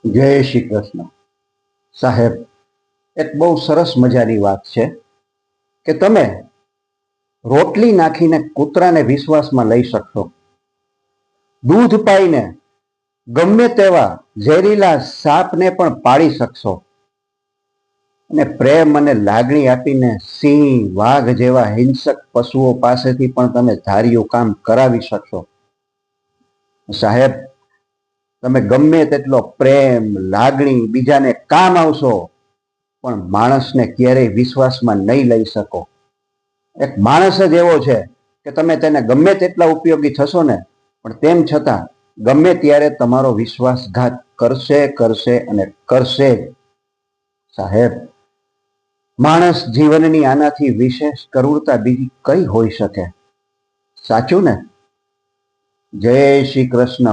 જય શ્રી કૃષ્ણ. સાહેબ, એક બહુ સરસ મજાની વાત છે કે તમે રોટલી નાખીને કૂતરાને વિશ્વાસમાં લઈ શકશો, દૂધ પાઈને ગમે તેવા ઝેરીલા સાપને પણ પાડી શકશો, અને પ્રેમ અને લાગણી આપીને સિંહ વાઘ જેવા હિંસક પશુઓ પાસેથી પણ તમે ધાર્યું કામ કરાવી શકશો. સાહેબ, તમે ગમે તેટલો પ્રેમ લાગણી બીજાને કામ આવશો, પણ માણસને ક્યારેય વિશ્વાસમાં નહીં લઈ શકો. એક માણસ જ એવો છે કે તમે તેને ગમે તેટલા ઉપયોગી થશો ને, પણ તેમ છતાં ગમે ત્યારે તમારો વિશ્વાસઘાત કરશે કરશે અને કરશે જ. સાહેબ, માણસ જીવનની આનાથી વિશેષ કરુણતા બીજી કઈ હોઈ શકે? સાચું ને? જય શ્રી કૃષ્ણ.